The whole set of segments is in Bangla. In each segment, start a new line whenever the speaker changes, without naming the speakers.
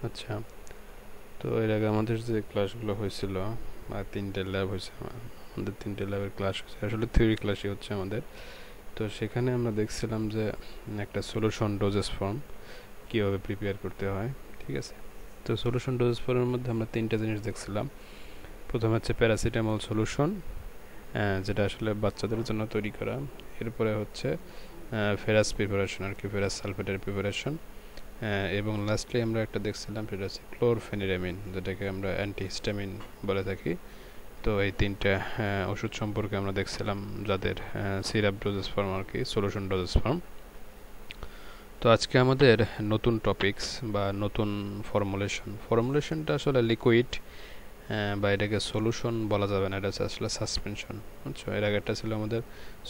আচ্ছা, তো এর আগে আমাদের যে ক্লাসগুলো হয়েছিল, তিনটে ল্যাব হয়েছে, আমাদের তিনটে ল্যাবের ক্লাস হয়েছে, আসলে থিওরি ক্লাসই হচ্ছে আমাদের। তো সেখানে আমরা দেখছিলাম যে একটা সলিউশন ডোজেস ফর্ম কীভাবে প্রিপেয়ার করতে হয়, ঠিক আছে। তো সলিউশন ডোজেস ফর্মের মধ্যে আমরা তিনটা জিনিস দেখছিলাম। প্রথমে হচ্ছে প্যারাসিটামল সলিউশন, যেটা আসলে বাচ্চাদের জন্য তৈরি করা। এরপরে হচ্ছে ফেরাস প্রিপারেশন, আর কি ফেরাস সালফেটের প্রিপারেশন। এবং লাস্টলি আমরা একটা দেখছিলাম, সেটা হচ্ছে ক্লোরফেনিরামিন, যেটাকে আমরা অ্যান্টিহিস্টামিন বলে থাকি। তো এই তিনটা ওষুধ সম্পর্কে আমরা দেখছিলাম, যাদের সিরাপ ডোজেস ফর্ম আর কি সলিউশন ডোজেস ফর্ম। তো আজকে আমাদের নতুন টপিকস বা নতুন ফর্মুলেশনটা আসলে লিকুইড, বা এটাকে সলিউশন বলা যাবে না, এটা হচ্ছে আসলে সাসপেনশন, বুঝছো। এর আগে একটা ছিল আমাদের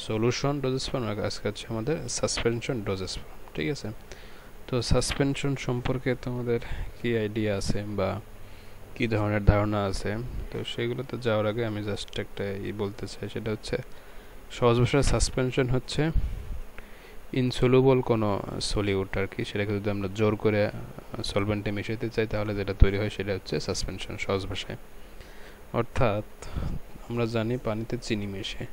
সলিউশন ডোজেস ফর্ম, আজকে হচ্ছে আমাদের সাসপেনশন ডোজেস ফর্ম, ঠিক আছে। তো সাসপেনশন সম্পর্কে তোমাদের কি আইডিয়া আছে বা কি ধরনের ধারণা আছে? তো সেগুলোতে যাওয়ার আগে আমি জাস্ট একটা বলতে চাই, সেটা হচ্ছে সহজ ভাষায় সাসপেনশন হচ্ছে ইনসলুবল কোনো সলিউট আর কি, সেটাকে যদি আমরা জোর করে সলভেন্টে মিশাতে চাই তাহলে যেটা তৈরি হয় সেটা হচ্ছে সাসপেনশন সহজ ভাষায়। অর্থাৎ আমরা জানি পানিতে চিনি মেশে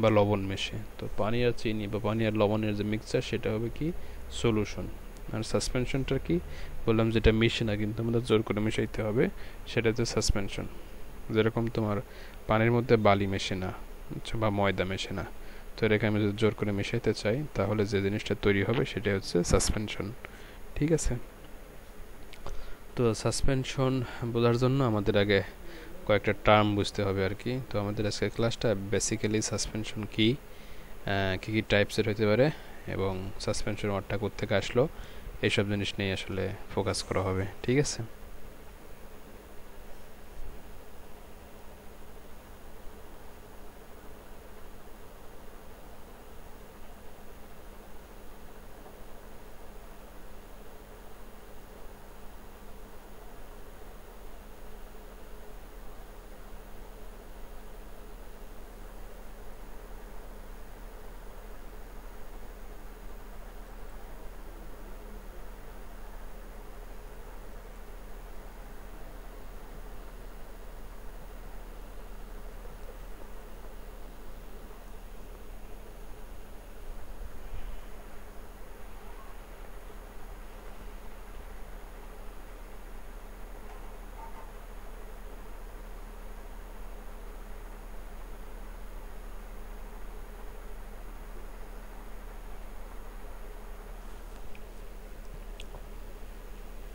বা লবণ মেশে, তো পানি আর চিনি বা পানি আর লবণের যে মিক্সচার সেটা হবে কি সলিউশন। আর সাসপেনশনটা কি বললাম, যেটা মিশে না কিন্তু আমাদের জোর করে মিশাইতে হবে, সেটা হচ্ছে সাসপেনশন। যেরকম তোমার পানির মধ্যে বালি মেশে না, বা ময়দা মেশে না, তো এটাকে আমি যদি জোর করে মিশাইতে চাই তাহলে যে জিনিসটা তৈরি হবে সেটা হচ্ছে সাসপেনশন, ঠিক আছে। তো সাসপেনশন বোঝার জন্য আমাদের আগে কয়েকটা টার্ম বুঝতে হবে আর কি। তো আমাদের আজকের ক্লাসটা বেসিক্যালি সাসপেনশন কি, কী কী টাইপসের হতে পারে, এবং সাসপেনশন ওয়ার্ডটা কোত্থেকে আসলো, এইসব জিনিস নিয়ে আসলে ফোকাস করা হবে, ঠিক আছে।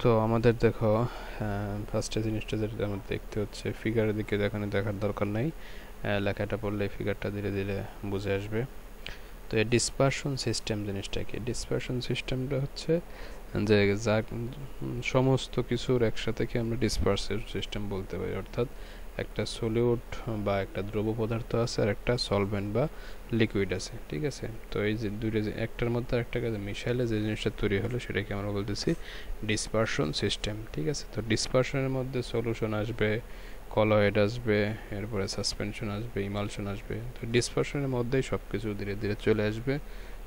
তো আমাদের দেখো, ফার্স্টে জিনিসটা যেটা আমাদের দেখতে হচ্ছে, ফিগারের দিকে দেখার দরকার নাই, লেখাটা পড়লে ফিগারটা ধীরে ধীরে বুঝে আসবে। তো এই ডিসপারশন সিস্টেম জিনিসটা কি? ডিসপারশন সিস্টেমটা হচ্ছে যে যা সমস্ত কিছুর একসাথে আমরা ডিসপার্সের সিস্টেম বলতে পারি। অর্থাৎ একটা সলিউট বা একটা দ্রব পদার্থ আছে আর একটা সলভেন্ট বা লিকুইড আছে, ঠিক আছে। তো এই যে দুইটা, যে একটার মধ্যে আরেকটাকে মিশাইলে যে জিনিসটা তৈরি হলো সেটাকে আমরা বলতেছি ডিসপারশন সিস্টেম, ঠিক আছে। তো ডিসপারশনের মধ্যে সলিউশন আসবে, কলয়েড আসবে, এরপরে সাসপেনশন আসবে, ইমালশন আসবে। তো ডিসপারশনের মধ্যেই সব কিছু ধীরে ধীরে চলে আসবে।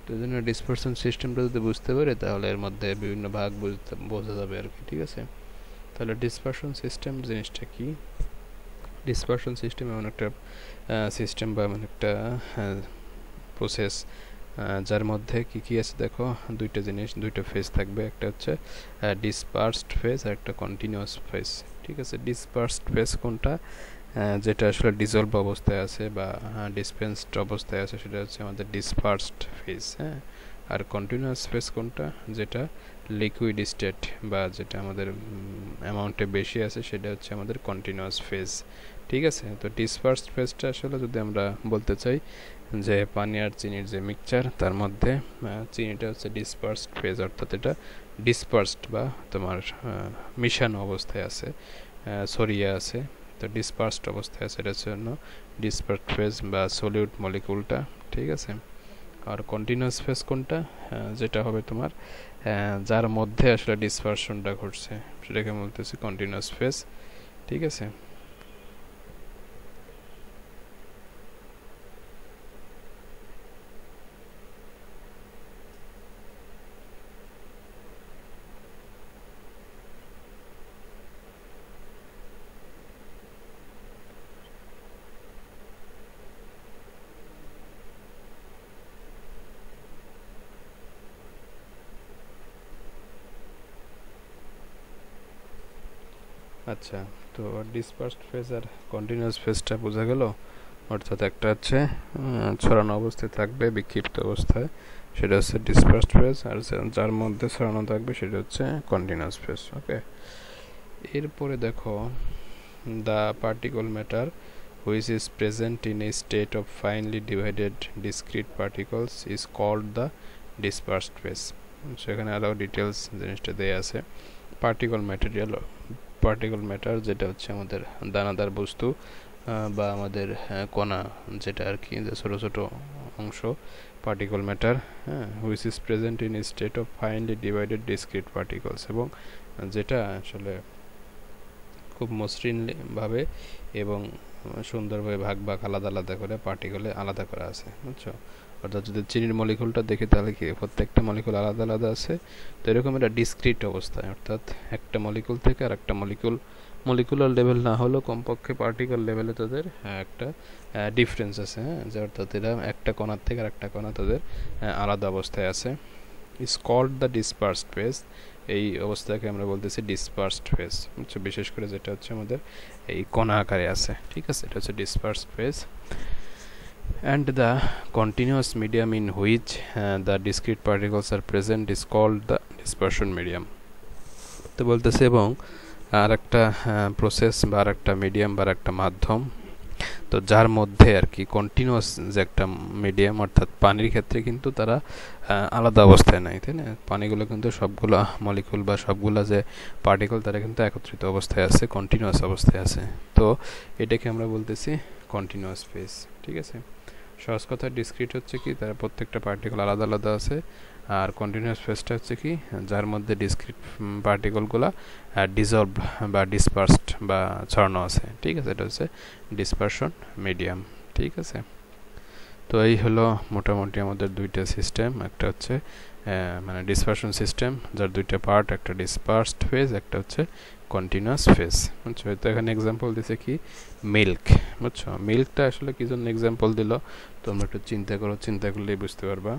তো এই জন্য ডিসপারশন সিস্টেমটা যদি বুঝতে পারে তাহলে এর মধ্যে বিভিন্ন ভাগ বোঝা যাবে আর কি, ঠিক আছে। তাহলে ডিসপারশন সিস্টেম জিনিসটা কি? ডিসপারশন সিস্টেম এমন একটা সিস্টেম বা এমন একটা প্রসেস যার মধ্যে কি কি আছে দেখো, দুইটা জিনিস, দুইটা ফেজ থাকবে। একটা হচ্ছে ডিসপার্সড ফেজ আর একটা কন্টিনিউয়াস ফেজ, ঠিক আছে। ডিসপার্সড ফেজ কোনটা? যেটা আসলে ডিজলভ অবস্থায় আছে বা ডিসপেন্সড অবস্থায় আছে, সেটা হচ্ছে আমাদের ডিসপার্সড ফেজ, হ্যাঁ। আর কন্টিনিউয়াস ফেজ কোনটা? যেটা লিকুইড স্টেট বা যেটা আমাদের অ্যামাউন্টে বেশি আছে, সেটা হচ্ছে আমাদের কন্টিনিউয়াস ফেজ, ঠিক আছে। তো ডিসপার্সড ফেজটা আসলে যদি আমরা বলতে চাই যে পানি আর চিনির যে মিক্সচার, তার মধ্যে চিনিটা হচ্ছে ডিসপার্সড ফেজ, অর্থাৎ এটা ডিসপার্সড বা তোমার মিশানো অবস্থায় আছে, ছড়িয়ে আছে। তো ডিসপার্সড অবস্থায় আছে, এটার জন্য ডিসপার্সড ফেজ বা সলিউট মলিকুলটা, ঠিক আছে। আর কন্টিনিউয়াস ফেজ কোনটা? যেটা হবে তোমার যার মধ্যে আসলে ডিসপারশনটা ঘটছে, সেটাকে বলতেছি কন্টিনিউয়াস ফেজ, ঠিক আছে। আচ্ছা, তো ডিসপার্সড ফেজ আর কন্টিনিউয়াস ফেজটা বোঝা গেল। অর্থাৎ একটা হচ্ছে ছড়ানো অবস্থায় থাকবে বিক্ষিপ্ত অবস্থায়, সেটা হচ্ছে ডিসপার্সড ফেজ, আর যার মধ্যে ছড়ানো থাকবে সেটা হচ্ছে কন্টিনিউয়াস ফেজ। ওকে, এরপরে দেখো, the particle matter which is present in a state of finely divided discrete particles is called the dispersed phase. সেখানে আরও ডিটেলস জিনিসটা দেয়া আছে। পার্টিকল ম্যাটার যেটা হচ্ছে আমাদের দানাদার বস্তু বা আমাদের কণা, যেটা আর কি, যে ছোটো ছোটো অংশ, পার্টিকল ম্যাটার, হ্যাঁ, which is present in state of finely divided discrete particles, এবং যেটা আসলে খুব মসৃণভাবে এবং সুন্দরভাবে ভাগ ভাগ আলাদা আলাদা করে পার্টিকলে আলাদা করা আছে, বুঝছো? অর্থাৎ যদি চিনির মলিকুলটা দেখি তাহলে কি প্রত্যেকটা মলিকুল আলাদা আলাদা আছে। তো এরকম একটা ডিসক্রিট অবস্থায়, অর্থাৎ একটা মলিকুল থেকে আর একটা মলিকুলার লেভেল না হলেও কমপক্ষে পার্টিকল লেভেলে তাদের একটা ডিফারেন্স আছে, হ্যাঁ, যে অর্থাৎ এরা একটা কণার থেকে আর একটা কণা তাদের আলাদা অবস্থায় আছে। Is called the dispersed phase. এই অবস্থাকে আমরা বলতেছি ডিসপার্সড ফেজ, বুঝছো? বিশেষ করে যেটা হচ্ছে আমাদের এই কণা আকারে আছে, ঠিক আছে, এটা হচ্ছে dispersed phase. And the continuous medium in which the discrete particles are present is called the dispersion medium. তো বলতেছে এবং আর একটা প্রসেস বা আর একটা মিডিয়াম বা আর একটা মাধ্যম, তো যার মধ্যে আর কি কন্টিনিউয়াস যে একটা মিডিয়াম, অর্থাৎ পানির ক্ষেত্রে কিন্তু তারা আলাদা অবস্থায় নাই, তাই না? পানিগুলো কিন্তু সবগুলো মলিকুল বা সবগুলো যে পার্টিকল তারা কিন্তু একত্রিত অবস্থায় আছে, কন্টিনিউয়াস অবস্থায় আছে। তো এটাকে আমরা বলতেছি কন্টিনিউয়াস ফেজ, ঠিক আছে। সহজ কথা, ডিসক্রিট হচ্ছে কি তারা প্রত্যেকটা পার্টিকল আলাদা আলাদা আছে, আর কন্টিনিউয়াস ফেজটা হচ্ছে কি যার মধ্যে ডিসক্রিট পার্টিকলগুলো ডিজলভ বা ডিসপার্সড বা ছড়ানো আছে, ঠিক আছে, এটা হচ্ছে ডিসপারশন মিডিয়াম, ঠিক আছে। তো এই হলো মোটামুটি আমাদের দুইটা সিস্টেম, একটা হচ্ছে মানে ডিসপারশন সিস্টেম যার দুইটা পার্ট, একটা ডিসপার্সড ফেজ, একটা হচ্ছে কন্টিনিউয়াস ফেজ, বুঝছো? তো এখানে এক্সাম্পল দিছে কি মিল্ক, বুঝছো? মিল্কটা আসলে কি জন্য এক্সাম্পল দিল তোমরা একটু চিন্তা করো, চিন্তা করলেই বুঝতে পারবা।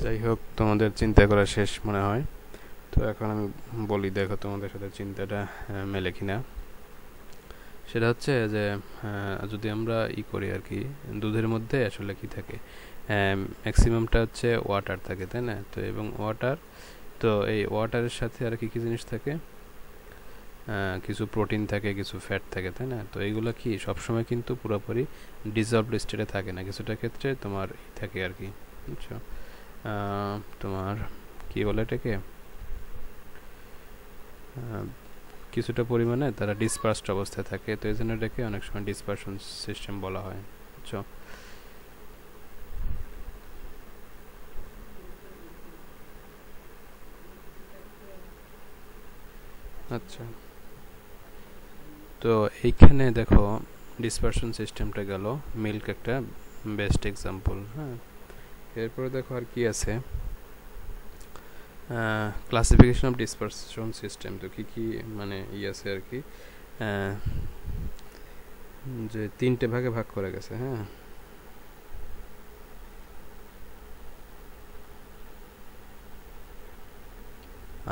যাই হোক, তোমাদের চিন্তা করা শেষ মনে হয়। তো এখন আমি বলি, দেখো তোমাদের সাথে চিন্তাটা মেলে কিনা। সেটা হচ্ছে যে যদি আমরা করি আর কি, দুধের মধ্যে আসলে কি থাকে, ম্যাক্সিমামটা হচ্ছে ওয়াটার থাকে, তাই না? তো এবং ওয়াটার, তো এই ওয়াটারের সাথে আর কি কি জিনিস থাকে, কিছু প্রোটিন থাকে, কিছু ফ্যাট থাকে, তাই না? তো এইগুলো কি সবসময় কিন্তু পুরোপুরি ডিজলভড স্টেটে থাকে না, কিছুটা ক্ষেত্রে তোমার থাকে আর কি, বুঝছো? তোমার কি বলে এটাকে, কিছুটা পরিমাণে তারা ডিসপার্সড অবস্থায় থাকে, তো এই জন্য এটাকে অনেক সময় ডিসপারশন সিস্টেম বলা হয়, বুঝছো? আচ্ছা, তো এইখানে দেখো ডিসপারশন সিস্টেমটা গেল, মিল্ক একটা বেস্ট এক্সাম্পল। হ্যাঁ, এরপরে দেখো আর কি আছে, ক্লাসিফিকেশন অফ ডিসপারশন সিস্টেম। তো কি কি মানে আছে আর কি, যে 3টে ভাগে ভাগ করে গেছে। হ্যাঁ,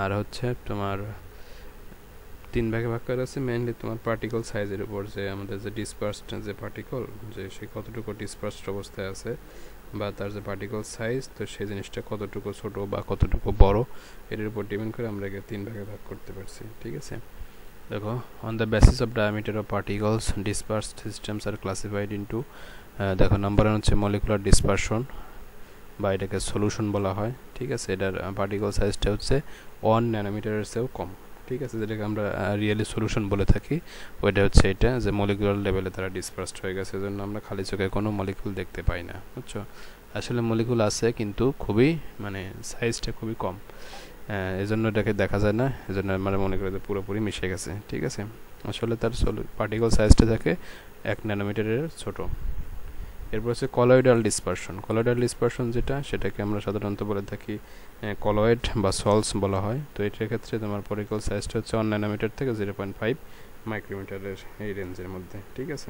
আর হচ্ছে তোমার 3 ভাগে ভাগ করা আছে মেইনলি তোমার পার্টিকল সাইজের উপর, যে আমাদের যে ডিসপার্সড যে পার্টিকল, যে সে কতটুকু ডিসপার্সড অবস্থায় আছে, বা তার যে পার্টিকল সাইজ, তো সেই জিনিসটা কতটুকু ছোট বা কতটুকু বড়, এটার উপর ডিপেন্ড করে আমরা একে 3 ভাগে ভাগ করতে পারছি। ঠিক আছে, দেখো, on the basis of diameter of particles dispersed systems are classified into, দেখো নাম্বার 1 হচ্ছে মলিকুলার ডিসপারশন, বা এটাকে সলিউশন বলা হয়। ঠিক আছে, এটার পার্টিকল সাইজটা হচ্ছে 1 ন্যানোমিটারের চেয়েও কম। ঠিক আছে, যেটাকে আমরা রিয়েলি সলিউশন বলে থাকি, ওইটা হচ্ছে এটা যে মলিকুলার লেভেলে তারা ডিসপার্সড হয়ে গেছে, এজন্য আমরা খালি চোখে কোনো মলিকুল দেখতে পাই না, বুঝছো? আসলে মলিকুল আছে কিন্তু খুবই মানে সাইজটা খুবই কম, এজন্য এটাকে দেখা যায় না, এজন্য আমরা মনে করি যে পুরোপুরি মিশে গেছে। ঠিক আছে, আসলে তার পার্টিকল সাইজটা থাকে 1 ন্যানোমিটারের ছোট। এরপর হচ্ছে কলয়েডাল ডিসপারশন। কলয়েডাল ডিসপারশন যেটা, সেটাকে আমরা সাধারণত বলে থাকি কলয়েড বা সলস বলা হয়। তো এটার ক্ষেত্রে তোমার পার্টিকল সাইজটা হচ্ছে 1 ন্যানোমিটার থেকে 0.5 মাইক্রোমিটারের এই রেঞ্জের মধ্যে। ঠিক আছে,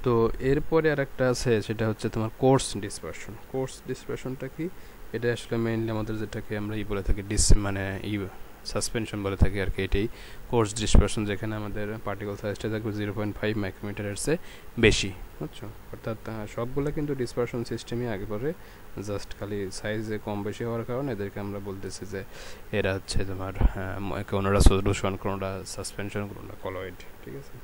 তো এরপরে আর একটা আছে, সেটা হচ্ছে তোমার কোর্স ডিসপারশন। কোর্স ডিসপারশনটা কি, এটা আসলে মেইনলি আমাদের যেটাকে আমরা বলে থাকি মানে সাসপেনশন বলে থাকি আর কি, এটাই কোর্স ডিসপারশন, যেখানে আমাদের পার্টিকল সাইজটা থাকবে 0.5 মাইক্রোমিটারের চেয়ে বেশি, বুঝছো? অর্থাৎ সবগুলো কিন্তু ডিসপারশন সিস্টেমই আগে পরে, জাস্ট খালি সাইজে কম বেশি হওয়ার কারণে এদেরকে আমরা বলতেছি যে এরা হচ্ছে তোমার কোনোটা সলিউশন, কোনোটা সাসপেনশন, কোনোটা কলয়েড। ঠিক আছে,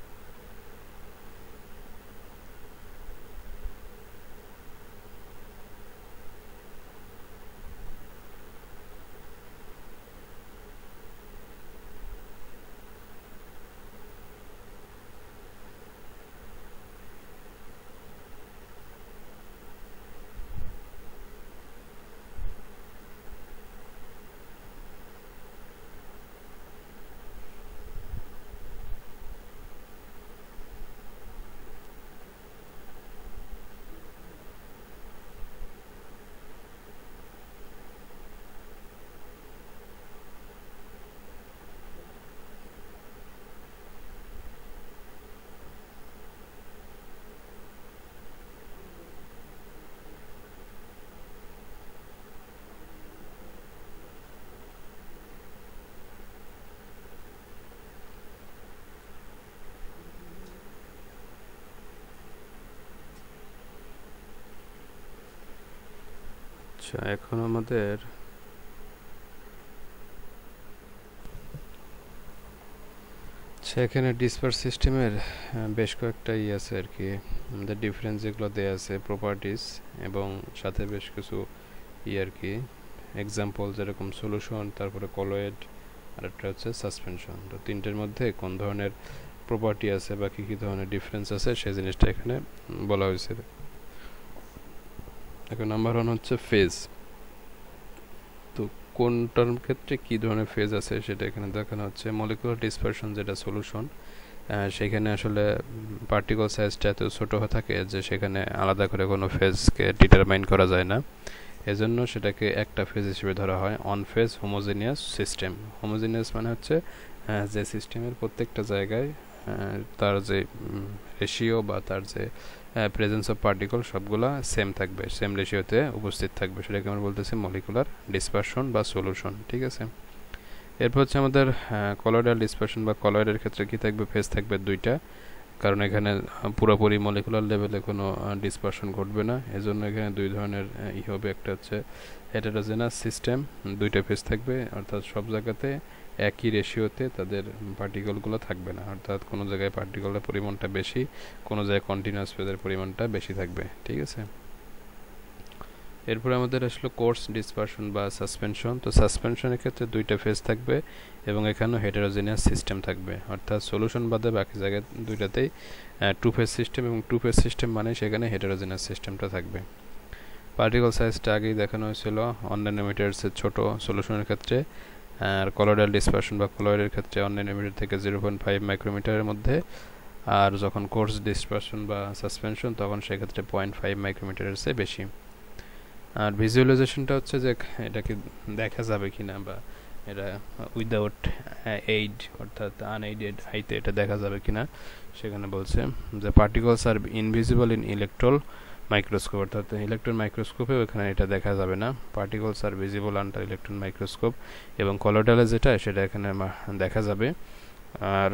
আচ্ছা, এখন আমাদের এখানে ডিসপার্স সিস্টেমের বেশ কয়েকটা আছে আর কি, আমাদের ডিফারেন্স যেগুলো দেওয়া আছে প্রপার্টিস, এবং সাথে বেশ কিছু আর কি এক্সাম্পল, যেরকম সলিউশন, তারপরে কলয়েড, আর একটা হচ্ছে সাসপেনশন। তো 3টের মধ্যে কোন ধরনের প্রপার্টি আছে বা কী কী ধরনের ডিফারেন্স আছে সেই জিনিসটা এখানে বলা হয়েছে। এখন নাম্বার 1 হচ্ছে ফেজ। তো কোনটার ক্ষেত্রে কী ধরনের ফেজ আছে সেটা এখানে দেখানো হচ্ছে। মলিকুলার ডিসপারশন যেটা সলিউশন, সেখানে আসলে পার্টিকল সাইজটা এত ছোটো হয়ে থাকে যে সেখানে আলাদা করে কোনো ফেজকে ডিটারমাইন করা যায় না, এজন্য সেটাকে একটা ফেজ হিসেবে ধরা হয়। On phase homogeneous system. Homogeneous মানে হচ্ছে যে সিস্টেমের প্রত্যেকটা জায়গায় তার যে রেশিও বা তার যে প্রেজেন্স অফ পার্টিকল সবগুলা সেম থাকবে, সেম রেশিওতে উপস্থিত থাকবে, সেটাকে আমরা বলতেছি মলিকুলার ডিসপারশন বা সলিউশন। ঠিক আছে, এরপর হচ্ছে আমাদের কলয়েডাল ডিসপারশন বা কলয়েডের ক্ষেত্রে কি থাকবে, ফেজ থাকবে 2টা, কারণ এখানে পুরোপুরি মলিকুলার লেভেলে কোনো ডিসপারশন ঘটবে না, এজন্য এখানে 2 ধরনের হবে। একটা হচ্ছে হেটেরোজেনাস সিস্টেম, 2টা ফেজ থাকবে, অর্থাৎ সব জায়গাতে একই রেশিওতে তাদের পার্টিকেলগুলো থাকবে না, অর্থাৎ কোনো জায়গায় পার্টিকেলের পরিমাণটা বেশি, কোনো জায়গায় কন্টিনিউয়াস ফেজের পরিমাণটা বেশি থাকবে। ঠিক আছে, এরপরে আমাদের আসলো কোর্স ডিসপারশন বা সাসপেনশন। তো সাসপেনশনের ক্ষেত্রে দুইটা ফেজ থাকবে এবং এখানেও হেটেরোজেনিয়াস সিস্টেম থাকবে, অর্থাৎ সলিউশন বাদে বাকি জায়গায় দুইটাতেই টু ফেজ সিস্টেম, এবং টু ফেজ সিস্টেম মানে সেখানে হেটেরোজেনিয়াস সিস্টেমটা থাকবে। পার্টিকল সাইজটা আগেই দেখানো হয়েছিল, 1 ন্যানোমিটারসের ছোট সলিউশনের ক্ষেত্রে, আর কলোয়েডাল ডিসপারশন বা কলোয়েডের ক্ষেত্রে 1 ন্যানোমিটার থেকে 0.5 মাইক্রোমিটারের মধ্যে, আর যখন কোর্স ডিসপারশন বা সাসপেনশন তখন সেক্ষেত্রে 0.5 মাইক্রোমিটারের চেয়ে বেশি। আর ভিজুয়ালাইজেশনটা হচ্ছে যে এটাকে দেখা যাবে কিনা বা এটা উইদাউট এইড অর্থাৎ আনএইডেড আইতে এটা দেখা যাবে কিনা, সেখানে বলছে যে particles are invisible in electron microscope, অর্থাৎ ইলেকট্রন মাইক্রোস্কোপে ওখানে এটা দেখা যাবে না। Particles are visible under electron microscope, এবং কলোয়েডালে যেটা সেটা এখানে দেখা যাবে। আর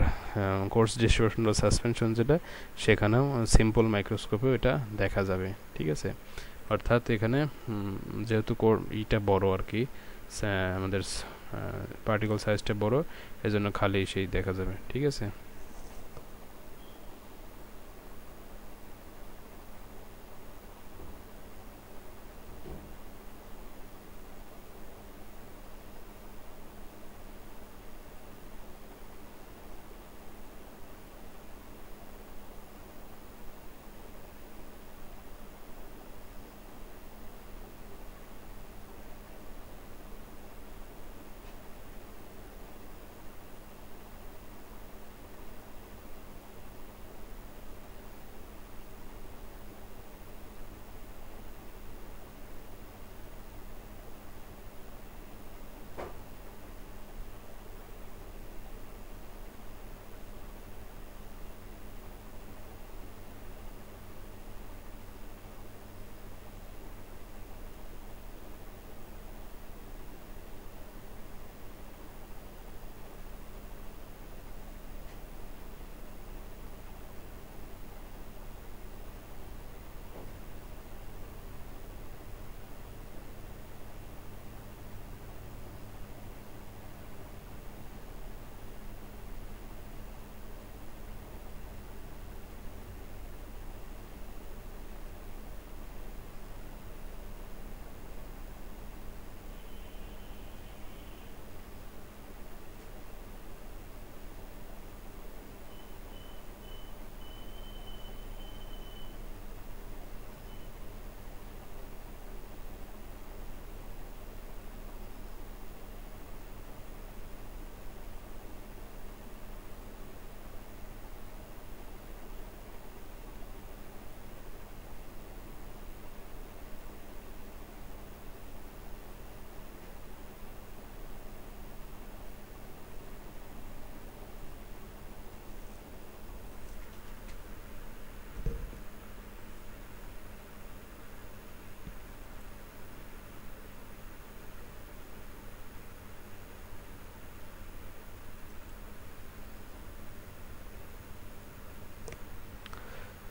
কোর্স ডিস্ট্রিবিউশন বা সাসপেনশন যেটা, সেখানেও সিম্পল মাইক্রোস্কোপেও এটা দেখা যাবে। ঠিক আছে, অর্থাৎ এখানে যেহেতু ইটা বড় আর কি, আমাদের পার্টিকল সাইজটা বড়, এজন্য খালি সেই দেখা যাবে। ঠিক আছে,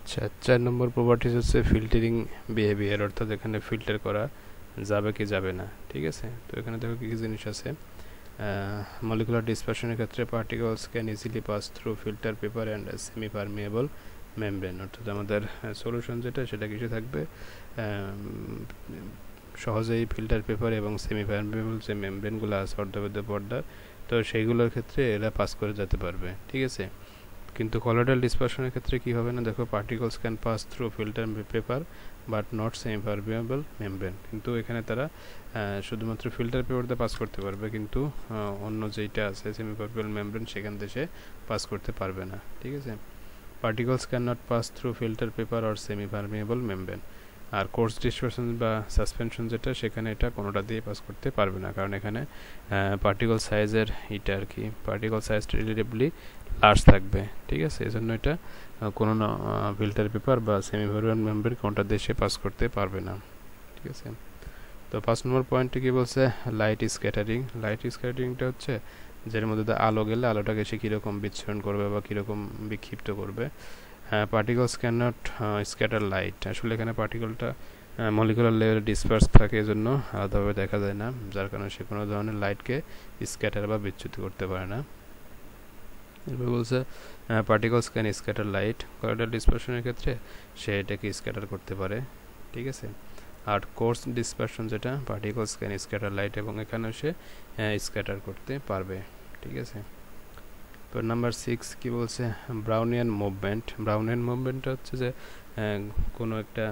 আচ্ছা, 4 নম্বর প্রপার্টিজ হচ্ছে ফিল্টারিং বিহেভিয়ার, অর্থাৎ এখানে ফিল্টার করা যাবে কি যাবে না। ঠিক আছে, তো এখানে দেখো কী কী জিনিস আছে। মলিকুলার ডিসপারশনের ক্ষেত্রে particles can easily pass through filter paper and semi permeable membrane, অর্থাৎ আমাদের সলিউশন যেটা সেটা কিছু থাকবে সহজেই ফিল্টার পেপার এবং সেমি পারমিয়েবল যে মেমব্রেনগুলো আছে অর্ধবেদ্য পর্দার, তো সেইগুলোর ক্ষেত্রে এরা পাস করে যেতে পারবে। ঠিক আছে, কিন্তু কলোয়েডাল ডিসপারশনের ক্ষেত্রে কি হবে না, দেখো particles can pass through filter paper but not semi permeable membrane, কিন্তু এখানে তারা শুধুমাত্র ফিল্টার পেপারতে পাস করতে পারবে, কিন্তু অন্য যেইটা আছে সেমি পারমিয়েবল মেমব্রেন সেখান থেকে পাস করতে পারবে না। ঠিক আছে, particles can not pass through filter paper or semi permeable membrane. আর কোর্স ডিসপারশন বা সাসপেনশন যেটা, সেখানে এটা কোনোটা দিয়ে পাস করতে পারবে না, কারণ এখানে পার্টিকল সাইজের এটা আর কি, পার্টিকল সাইজটা রিলেটিভলি লার্জ থাকবে। ঠিক আছে, এজন্য এটা কোনো না ফিল্টার পেপার বা সেমি পারমিয়েবল মেমব্রেন কোনটা দেশে পাস করতে পারবে না। ঠিক আছে, তো 5 নম্বর পয়েন্টে কি বলছে, লাইট স্ক্যাটারিং। লাইট স্ক্যাটারিংটা হচ্ছে যের মধ্যে আলো গেলে আলোটাকে সে কীরকম বিচ্ছুরণ করবে বা কীরকম বিক্ষিপ্ত করবে। Particles can not scatter light, আসলে এখানে পার্টিকলটা মলিকুলার লেভেলে ডিসপার্স থাকে, এজন্য আলাদাভাবে দেখা যায় না, যার কারণে সে কোনো ধরনের লাইটকে স্ক্যাটার বা বিচ্যুতি করতে পারে না। এরপর বলছে particles can scatter light. Colloidal ডিসপারশনের ক্ষেত্রে সে এটাকে স্ক্যাটার করতে পারে, ঠিক আছে। আর কোর্স ডিসপারশন যেটা, পার্টিকলস ক্যান স্ক্যাটার লাইট, এবং এখানেও সে স্ক্যাটার করতে পারবে, ঠিক আছে। তো নাম্বার 6 কি বলছে, ব্রাউনিয়ান মুভমেন্ট। ব্রাউনিয়ান মুভমেন্টটা হচ্ছে যে কোনো একটা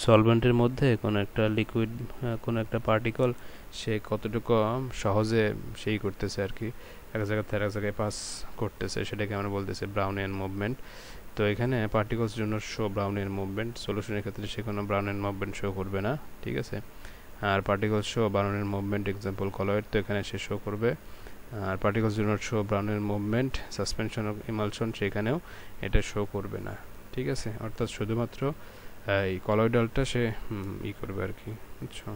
সলভেন্টের মধ্যে কোনো একটা লিকুইড, কোনো একটা পার্টিকল সে কতটুকু সহজে সেই করতেছে আর কি, এক জায়গা থেকে এক জায়গায় পাস করতেছে, সেটাকে আমরা বলতেছি ব্রাউনিয়ান মুভমেন্ট। তো এখানে পার্টিকলস জন্য শো ব্রাউনিয়ান মুভমেন্ট, সলিউশনের ক্ষেত্রে সে কোনো ব্রাউনিয়ান মুভমেন্ট শো করবে না, ঠিক আছে। আর particles show Brownian movement, example colloid, তো এখানে সে শো করবে। আর পার্টিকলস জন্য show Brownian movement, suspension of emulsion, সেখানেও এটা শো করবে না, ঠিক আছে। অর্থাৎ শুধুমাত্র এই কলয়েডালটা সে করবে আর কি, বুঝছো।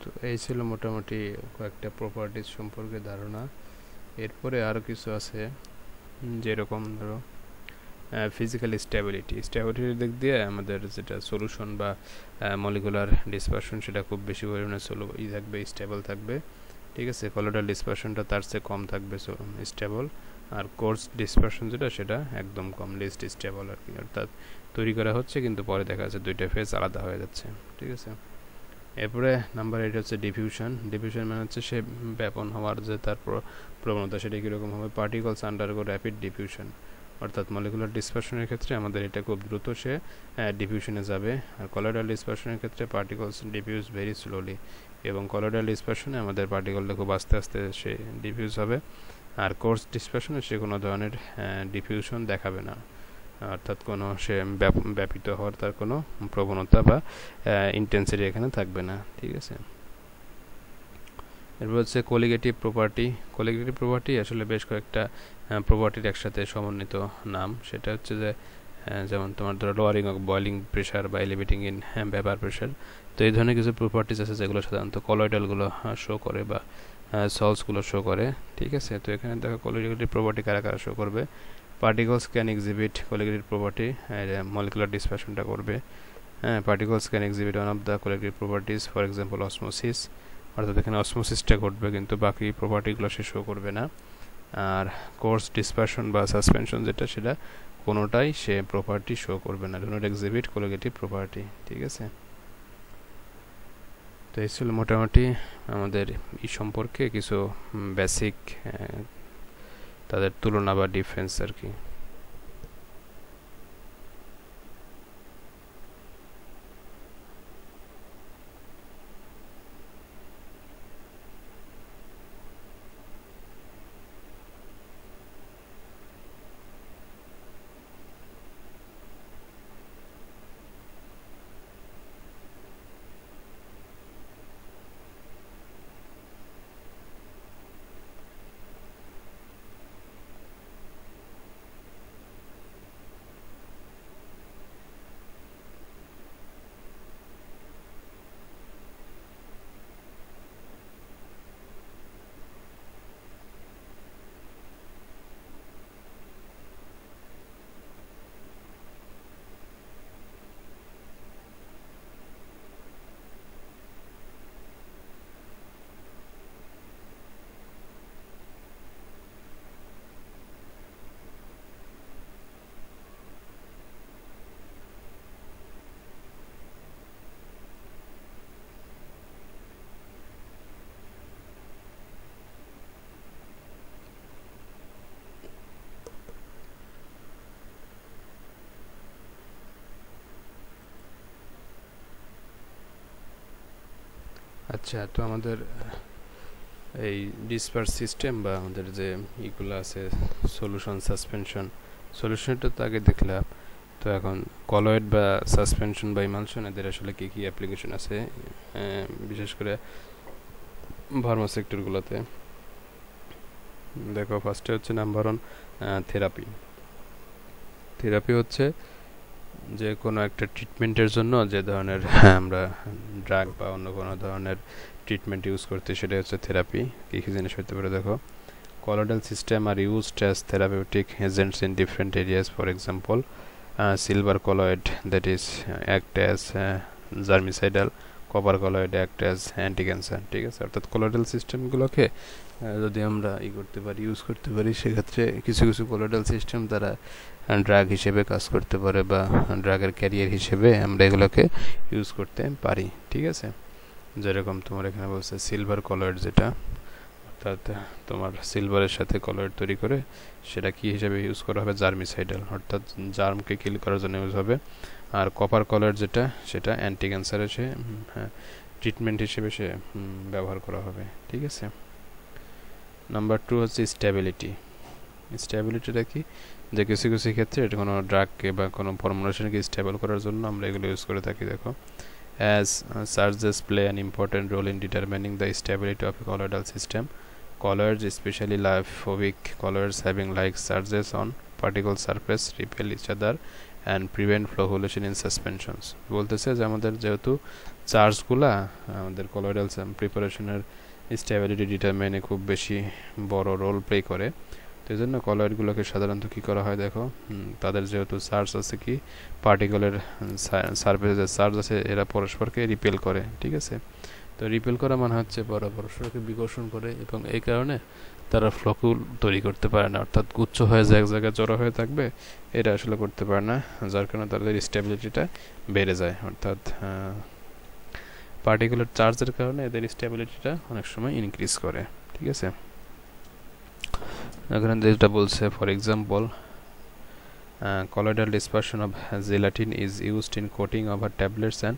তো এই ছিল মোটামুটি কয়েকটা প্রপার্টিজ সম্পর্কে ধারণা। এরপরে আরও কিছু আছে, যেরকম ধরো ফিজিক্যাল স্ট্যাবিলিটির দিক দিয়ে আমাদের যেটা সলিউশন বা মলিকুলার ডিসপারশন, সেটা খুব বেশি পরিমাণে থাকবে, স্টেবল থাকবে, ঠিক আছে। কলোয়েডাল ডিসপারশনটা তার চেয়ে কম থাকবে স্টেবল। আর কোর্স ডিসপারশন যেটা, সেটা একদম কম, লিস্ট স্টেবল আর কি। অর্থাৎ তৈরি করা হচ্ছে কিন্তু পরে দেখা যাচ্ছে দুইটা ফেজ আলাদা হয়ে যাচ্ছে, ঠিক আছে। এরপরে নাম্বার 8 হচ্ছে ডিফিউশন মানে হচ্ছে সে ব্যাপন হওয়ার যে তার প্রবণতা, সেটা কীরকম হবে, পার্টিকলস আন্ডারগো র্যাপিড ডিফিউশন। অর্থাৎ মলিকুলার ডিসপারশনের ক্ষেত্রে আমাদের এটা খুব দ্রুত সে ডিফিউশনে যাবে। আর কলোয়েডাল ডিসপারশনের ক্ষেত্রে পার্টিকলস ডিফিউজ ভেরি স্লোলি, এবং কলোয়েডাল ডিসপারশনে আমাদের পার্টিকলটা খুব আস্তে আস্তে সে ডিফিউজ হবে। আর কোর্স ডিসপারশনে সে কোনো ধরনের ডিফিউশন দেখাবে না, অর্থাৎ কোনো সে ব্যাপিত হওয়ার তার কোনো প্রবণতা বা ইন্টেন্সিটি এখানে থাকবে না, ঠিক আছে। এরপর হচ্ছে কোলিগেটিভ প্রপার্টি আসলে বেশ কয়েকটা প্রপার্টির একসাথে সমন্বিত নাম। সেটা হচ্ছে যে যেমন তোমার ধরো লোয়ারিং অফ বয়লিং প্রেশার বা এলিভেটিং ইন ভেপার প্রেশার। তো এই ধরনের কিছু প্রপার্টিজ আছে যেগুলো সাধারণত কলয়েডালগুলো শো করে বা সলসগুলো শো করে, ঠিক আছে। তো এখানে দেখো কোলিগেটিভ প্রপার্টি কারা কারা শো করবে। Particles can exhibit colligative property, molecular ডিসপারশনটা করবে। Particles can exhibit one of the colligative properties, for example osmosis, অর্থাৎ এখানে অসমোসিসটা ঘটবে কিন্তু বাকি প্রপার্টিগুলো সে শো করবে না। আর কোর্স ডিসপারশন বা সাসপেনশন যেটা, সেটা কোনোটাই সে প্রপার্টি শো করবে না, do not exhibit colligative property, ঠিক আছে। তো এই ছিল মোটামুটি আমাদের এই সম্পর্কে কিছু বেসিক তাদের তুলনা বা ডিফারেন্স আর কি। আচ্ছা, তো আমাদের এই ডিসপার্স সিস্টেম বা আমাদের যে ইগুলো আছে সলিউশন সাসপেনশন, সলিউশনটা তো আগে দেখলাম। তো এখন কলয়েড বা সাসপেনশন বা ইমালশন এদের আসলে কী কী অ্যাপ্লিকেশন আছে বিশেষ করে ফার্মা সেক্টরগুলোতে। দেখো ফার্স্টে হচ্ছে নাম্বার 1 থেরাপি। থেরাপি হচ্ছে যে কোনো একটা ট্রিটমেন্টের জন্য যে ধরনের আমরা ড্রাগ বা অন্য কোনো ধরনের ট্রিটমেন্ট ইউজ করতে, সেটা হচ্ছে থেরাপি। কী কী জিনিস হতে পারে দেখো, colloidal system are used as therapeutic agents in different areas. For example, silver colloid that is act as germicidal, copper colloid act as anti-cancer। ঠিক আছে, অর্থাৎ colloidal সিস্টেমগুলোকে যদি আমরা করতে পারি, ইউজ করতে পারি, সেক্ষেত্রে কিছু কিছু colloidal সিস্টেম তারা ড্রাগ হিসেবে কাজ করতে পারে বা ড্রাগের ক্যারিয়ার হিসেবে আমরা এগুলোকে ইউজ করতে পারি। ঠিক আছে, যেরকম তোমার এখানে বলছে সিলভার কলয়েড, যেটা অর্থাৎ তোমার সিলভারের সাথে কলয়েড তৈরি করে সেটা কি হিসেবে ইউজ করা হবে, জার্মিসাইডাল, অর্থাৎ জার্মকে কিল করার জন্য ইউজ হবে। আর কপার কলয়েড যেটা, সেটা অ্যান্টি ক্যান্সারের সে ট্রিটমেন্ট হিসেবে সে ব্যবহার করা হবে। ঠিক আছে, নাম্বার 2 হচ্ছে স্ট্যাবিলিটি। স্ট্যাবিলিটিটা কি, যে কিছু কিছু ক্ষেত্রে এটা কোনো ড্রাগকে বা কোনো ফর্মুলেশনকে স্টেবল করার জন্য আমরা এগুলো ইউজ করে থাকি। দেখো, as charges play an important role in determining the stability of a colloidal system. Colloids, especially lipophobic colloids having like charges on particle surface, repel each other and prevent flocculation in suspensions. বলতেছে যে আমাদের যেহেতু চার্জগুলা আমাদের কলয়েডাল প্রিপারেশনের স্টেবিলিটি ডিটারমাইনে খুব বেশি বড় রোল প্লে করে, তো এই জন্য কলয়েডগুলোকে সাধারণত কী করা হয় দেখো, তাদের যেহেতু চার্জ আছে, কি পার্টিকেলের সারফেসে যে চার্জ আছে এরা পরস্পরকে রিপেল করে। ঠিক আছে, তো রিপেল করা মানে হচ্ছে পরস্পরকে বিকর্ষণ করে, এবং এই কারণে তারা ফ্লকুল তৈরি করতে পারে না, অর্থাৎ গুচ্ছ হয়ে যে এক জায়গায় জড়ো হয়ে থাকবে এটা আসলে করতে পারে না, যার কারণে তাদের স্টেবিলিটিটা বেড়ে যায়। অর্থাৎ পার্টিকুলার চার্জের কারণে এদের স্টেবিলিটিটা অনেক সময় ইনক্রিজ করে। ঠিক আছে, এখানে যেটা বলছে, for example colloidal dispersion of gelatin is used in coating over tablets and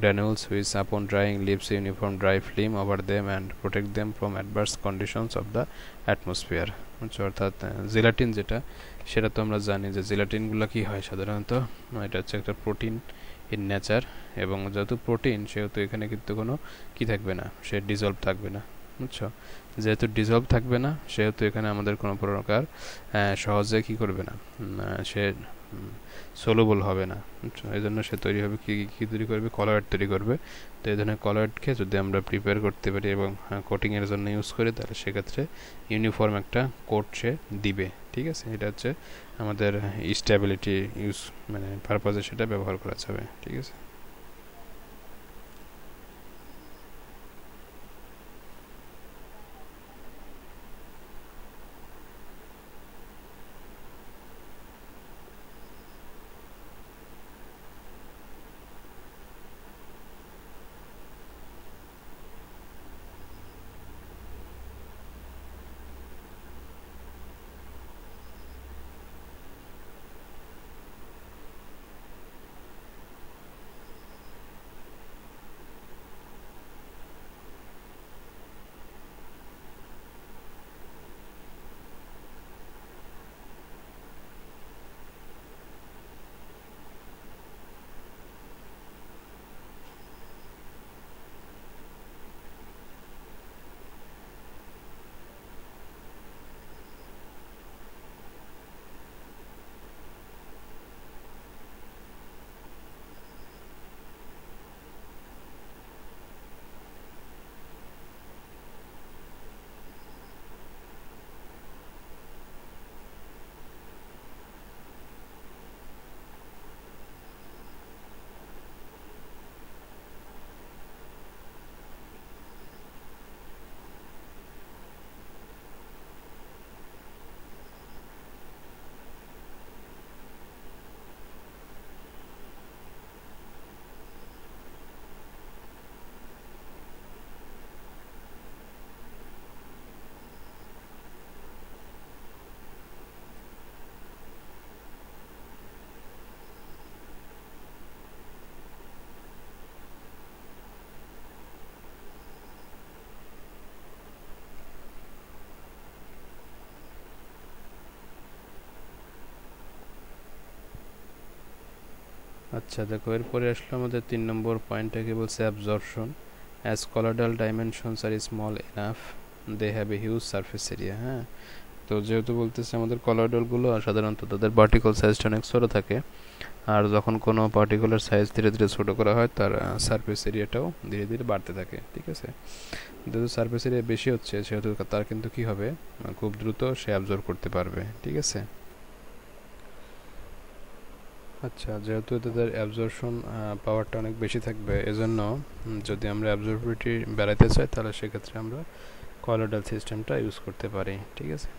granules, which upon drying leaves a uniform dry film over them and protect them from adverse conditions of the atmosphere. অর্থাৎ জেলাটিন যেটা, সেটা তো আমরা জানি যে জেলাটিনগুলো কি হয় সাধারণত, এটা হচ্ছে একটা প্রোটিন ইন নেচার, এবং যেহেতু প্রোটিন সেহেতু এখানে কিন্তু কোনো কি থাকবে না, সে ডিজলভ থাকবে না। বুঝছো, যেহেতু ডিজলভ থাকবে না সেহেতু এখানে আমাদের কোনো প্রকার সহজে কি করবে না, সে সলুবল হবে না। এই জন্য সে তৈরি হবে কি তৈরি করবে, কলয়েড তৈরি করবে। তো এই ধরনের কলয়েডকে যদি আমরা প্রিপেয়ার করতে পারি এবং কোটিংয়ের জন্য ইউজ করি, তাহলে সেক্ষেত্রে ইউনিফর্ম একটা কোট সে দিবে। ঠিক আছে, এটা হচ্ছে আমাদের স্টেবিলিটি ইউজ মানে পারপাজে সেটা ব্যবহার করা যাবে। ঠিক আছে, আচ্ছা দেখো এরপরে আসলে আমাদের 3 নম্বর পয়েন্টটাকে বলছে absorption. As colloidal dimensions are small enough they have a huge surface area. হ্যাঁ, তো যেহেতু বলতেছে আমাদের কলোয়েডালগুলো সাধারণত তাদের পার্টিকল সাইজটা অনেক ছোটো থাকে, আর যখন কোনো পার্টিকুলার সাইজ ধীরে ধীরে ছোটো করা হয় তার সারফেস এরিয়াটাও ধীরে ধীরে বাড়তে থাকে। ঠিক আছে, যেহেতু সারফেস এরিয়া বেশি হচ্ছে সেহেতু তার কিন্তু কী হবে, খুব দ্রুত সে অ্যাবজর্ব করতে পারবে। ঠিক আছে, আচ্ছা যেহেতু তাদের অ্যাবজর্পশন পাওয়ারটা অনেক বেশি থাকবে, এজন্য যদি আমরা অ্যাবজর্বিলিটি বাড়াইতে চাই তাহলে সেক্ষেত্রে আমরা কলোয়েডাল সিস্টেমটা ইউজ করতে পারি। ঠিক আছে,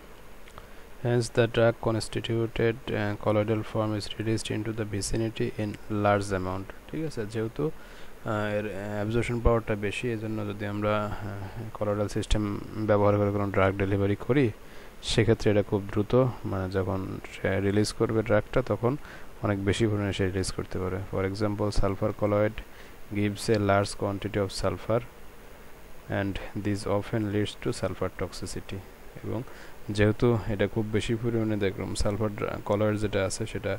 hence the drug constituted colloidal form is released into the vicinity in large amount। ঠিক আছে, যেহেতু এর অ্যাবজর্পশন পাওয়ারটা বেশি, এজন্য যদি আমরা কলোয়েডাল সিস্টেম ব্যবহার করে কোনো ড্রাগ ডেলিভারি করি সেক্ষেত্রে এটা খুব দ্রুত, মানে যখন সে রিলিজ করবে ড্রাগটা তখন অনেক বেশি পরিমাণে সে রিলিজ করতে পারে। For example sulphur colloid gives a large quantity of sulfur and this often leads to sulfur toxicity। এবং যেহেতু এটা খুব বেশি পরিমাণে দেখলাম সালফার কলয়েড যেটা আছে সেটা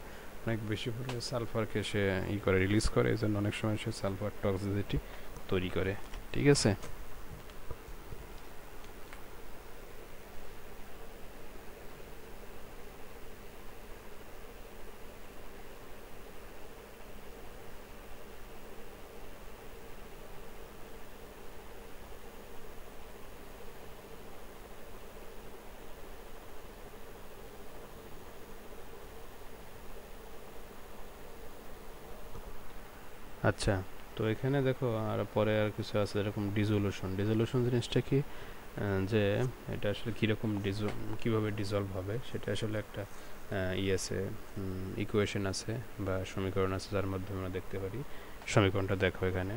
অনেক বেশি পরিমাণে সালফারকে সে করে রিলিজ করে, এই জন্য অনেক সময় সে সালফার টক্সিসিটি তৈরি করে। ঠিক আছে, আচ্ছা তো এখানে দেখো আর পরে আর কিছু আছে এরকম ডিজলিউশন। ডিজলিউশন জিনিসটা কি, যে এটা আসলে কীরকম কীভাবে ডিজলভ হবে সেটা আসলে একটা আছে, ইকুয়েশন আছে বা সমীকরণ আছে যার মাধ্যমে আমরা দেখতে পারি। সমীকরণটা দেখো এখানে,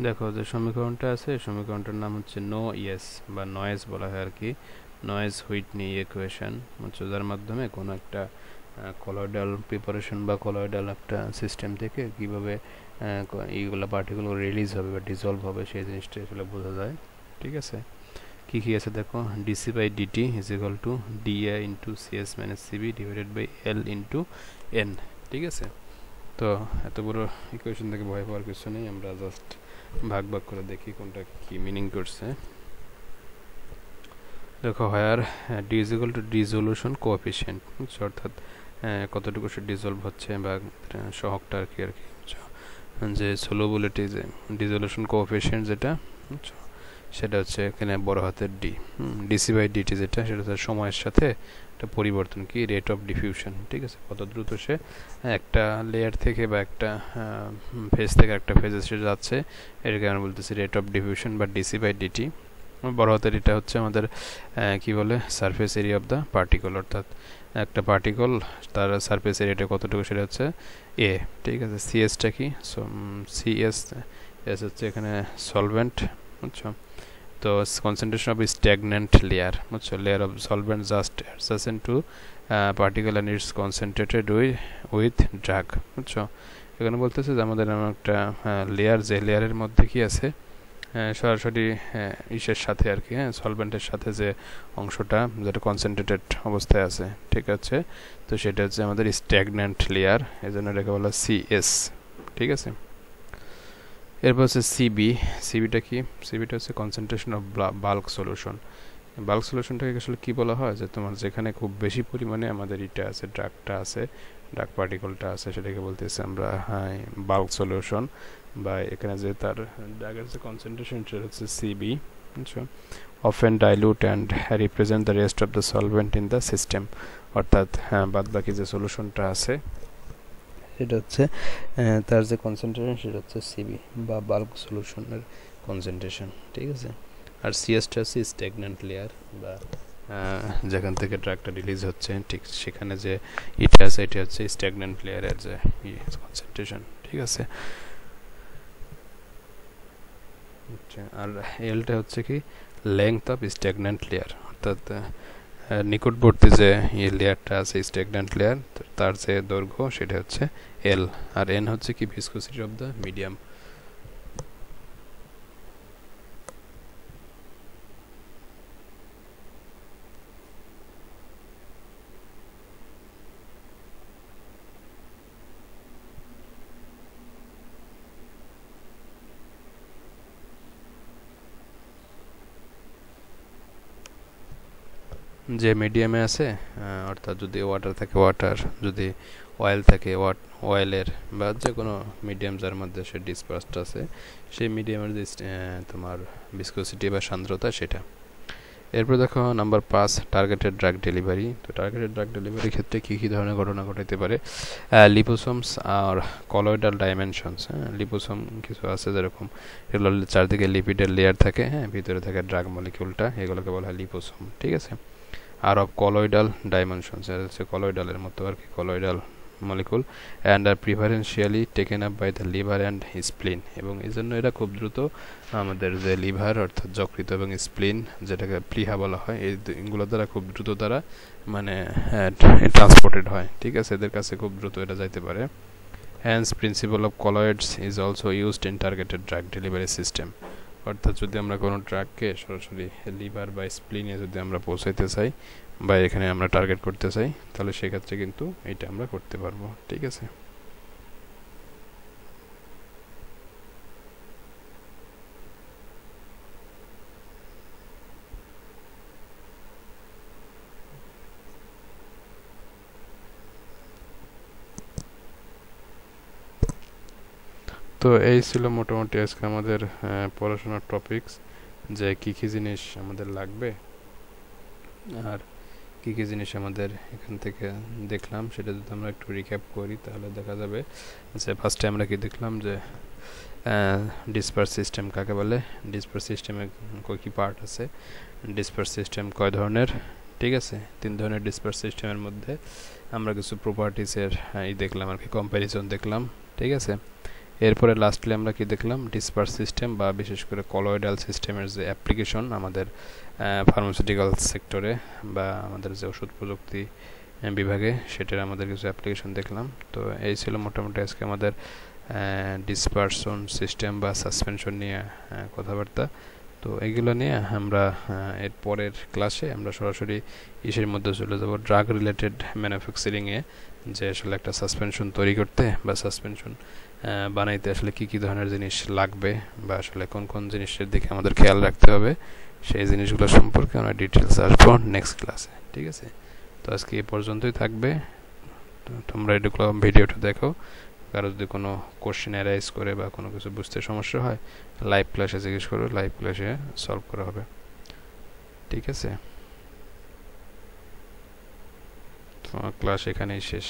দেখো যে সমীকরণটা আছে সমীকরণটার নাম হচ্ছে নো ইয়েস বা নয়েজ বলা হয় আর কি, নয়েজ হুইটনি ইকুয়েশন হচ্ছে, যার মাধ্যমে কোনো একটা কলয়েডাল প্রিপারেশন বা কলয়েডাল একটা সিস্টেম থেকে কীভাবে এইগুলো পার্টিকুলার রিলিজ হবে বা ডিজলভ হবে সেই জিনিসটা আসলে বোঝা যায়। ঠিক আছে, কী কী আছে দেখো, DC by DT is equal to DA into CS minus CB divided by L into N. ঠিক আছে, তো এত বড় ইকুয়েশন থেকে ভয় পাওয়ার কিছু নেই, আমরা জাস্ট ভাগ ভাগ করে দেখি কোনটা কি মিনিং করছে। দেখো higher D is equal to dissolution coefficient, অর্থাৎ কতটুকু সে ডিজলভ হচ্ছে বা সহগটা আর কি যে সলুবিলিটি যে ডিজলিউশন কোএফিশিয়েন্ট যেটা সেটা হচ্ছে এখানে বড় হাতের ডি। ডিসি বাই ডিটি যেটা সেটা হচ্ছে সময়ের সাথে একটা পরিবর্তন, কি রেট অফ ডিফিউশন। ঠিক আছে, কত দ্রুত সে একটা লেয়ার থেকে বা একটা ফেজ থেকে একটা ফেজে সে যাচ্ছে, এটাকে আমরা বলতেছি রেট অফ ডিফিউশন বা ডিসি বাই ডিটি। বড় হাতের এটা হচ্ছে আমাদের কি বলে surface area of the particle, অর্থাৎ একটা পার্টিকল তার সারফেস এরিয়াটা কতটুকু সেটা হচ্ছে এ। ঠিক আছে, সিএসটা কি, সিএস এস হচ্ছে এখানে সলভেন্ট, বুঝছো, তো concentration of stagnant layer, বুঝছো, layer of solvent just adjacent to particle and it's concentrated with drug। বুঝছো, এখানে বলতেছে যে আমাদের একটা লেয়ার, যে লেয়ারের মধ্যে কি আছে সরাসরি ইসের সাথে আর কি, সলভেন্টের সাথে যে অংশটা যেটা কনসেন্ট্রেটেড অবস্থায় আছে। ঠিক আছে, তো সেটা হচ্ছে আমাদের স্ট্যাগন্যান্ট লেয়ার, এজন্য এটাকে বলা সিএস। ঠিক আছে, এরপর হচ্ছে সিবি। সিবিটা কি, সিবিটা হচ্ছে concentration of bulk solution. Bulk সলিউশনটাকে আসলে কী বলা হয়, যে তোমার যেখানে খুব বেশি পরিমাণে আমাদের ইটা আছে, ড্রাগটা আছে, ড্রাগ পার্টিকলটা আছে, সেটাকে বলতেছি আমরা বাল্ক সলিউশন, বা এখানে যে তার ড্রাগের যে কনসেন্ট্রেশন সেটা হচ্ছে সিবি। বুঝছো, often dilute and represent the rest of the solvent in the system, অর্থাৎ বাদ বাকি যে সলিউশনটা আছে সেটা হচ্ছে তার যে কনসেন্ট্রেশন সেটা হচ্ছে সিবি বা বাল্ক সলিউশনের কনসেন্ট্রেশন, ঠিক আছে। আর সিএসটা হচ্ছে স্ট্যাগন্যান্ট লেয়ার বা যেখান থেকে ড্রাগটা রিলিজ হচ্ছে ঠিক সেখানে যে ইটা আছে এটা হচ্ছে স্ট্যাগন্যান্ট লেয়ারের যে কনসেন্ট্রেশন, ঠিক আছে। আর এলটা হচ্ছে কি লেংথ অফ স্ট্যাগন্যান্ট লেয়ার, অর্থাৎ নিকটবর্তী যে লেয়ারটা আছে স্ট্যাগন্যান্ট লেয়ার তার যে দৈর্ঘ্য সেটা হচ্ছে এল। আর এন হচ্ছে কি ভিসকোসিটি অফ দ্য মিডিয়াম। যে মিডিয়ামে আছে অর্থাৎ যদি ওয়াটার থাকে ওয়াটার, যদি অয়েল থাকে অয়েলের বা যে কোনো মিডিয়াম যার মধ্যে সে ডিসপার্সড আছে সেই মিডিয়ামের যে তোমার ভিসকোসিটি বা সান্দ্রতা সেটা। এরপর দেখো নাম্বার 5 টার্গেটেড ড্রাগ ডেলিভারি। তো টার্গেটেড ড্রাগ ডেলিভারির ক্ষেত্রে কী কী ধরনের ঘটনা ঘটাতে পারে? লিপোসোমস আর কলয়েডাল ডাইমেনশনস। লিপোসোম কিছু আছে যেরকম এগুলো চারদিকে লিপিডের লেয়ার থাকে, হ্যাঁ, ভিতরে থাকে ড্রাগ মলিকিউলটা, এগুলোকে বলা হয় লিপোসোম, ঠিক আছে। আর অফ কলয়েডাল ডাইমেনশনস, এটা হচ্ছে কলয়েডালের মতো আর কি, কলয়েডাল মলিকুল অ্যান্ড আর preferentially taken up by the liver and spleen, এবং এই জন্য এরা খুব দ্রুত আমাদের যে লিভার অর্থাৎ যকৃত এবং স্প্লিন যেটাকে প্লিহা বলা হয় এইগুলো দ্বারা খুব দ্রুত দ্বারা মানে ট্রান্সপোর্টেড হয়, ঠিক আছে, এদের কাছে খুব দ্রুত এটা যাইতে পারে। Hence principle of colloids is also used in targeted drug delivery system. অর্থাৎ যদি আমরা কোনো ড্রাগকে সরাসরি লিভার বা স্প্লিনে যদি আমরা পৌঁছাইতে চাই বা এখানে আমরা টার্গেট করতে চাই তাহলে সেক্ষেত্রে কিন্তু এটা আমরা করতে পারবো, ঠিক আছে। তো এই ছিল মোটামুটি আজকে আমাদের পড়াশোনার টপিকস, যে কী কী জিনিস আমাদের লাগবে আর কী কী জিনিস আমাদের এখান থেকে দেখলাম সেটা যদি আমরা একটু রিক্যাপ করি তাহলে দেখা যাবে যে ফার্স্টে আমরা কি দেখলাম যে ডিসপার্স সিস্টেম কাকে বলে, ডিসপার্স সিস্টেমে কী পার্ট আছে, ডিসপার্স সিস্টেম কয় ধরনের, ঠিক আছে। 3 ধরনের ডিসপার্স সিস্টেমের মধ্যে আমরা কিছু প্রপার্টিসের দেখলাম আর কি, কম্প্যারিজন দেখলাম, ঠিক আছে। এরপরে লাস্টলি আমরা কি দেখলাম, ডিসপার্স সিস্টেম বা বিশেষ করে কলয়েডাল সিস্টেমের যে অ্যাপ্লিকেশন আমাদের ফার্মাসিউটিক্যাল সেক্টরে বা আমাদের যে ওষুধ প্রযুক্তি বিভাগে সেটার আমাদের কিছু অ্যাপ্লিকেশন দেখলাম। তো এই ছিল মোটামুটি আজকে আমাদের ডিসপারশন সিস্টেম বা সাসপেনশন নিয়ে কথাবার্তা। তো এইগুলো নিয়ে আমরা এর পরের ক্লাসে আমরা সরাসরি ইসের মধ্যে চলে যাব, ড্রাগ রিলেটেড ম্যানুফ্যাকচারিংয়ে, যে আসলে একটা সাসপেনশন তৈরি করতে বা সাসপেনশন বানাইতে আসলে কী কী ধরনের জিনিস লাগবে বা আসলে কোন কোন জিনিসের দিকে আমাদের খেয়াল রাখতে হবে সেই জিনিসগুলো সম্পর্কে আমরা ডিটেলস আসবো নেক্সট ক্লাসে, ঠিক আছে। তো আজকে এই পর্যন্তই থাকবে। তোমরা এটুকু ভিডিওটা দেখো, কারো যদি কোনো কোশ্চেন অ্যারাইজ করে বা কোনো কিছু বুঝতে সমস্যা হয় লাইভ ক্লাসে জিজ্ঞেস করো, লাইভ ক্লাসে সলভ করা হবে, ঠিক আছে। তোমার ক্লাস এখানেই শেষ।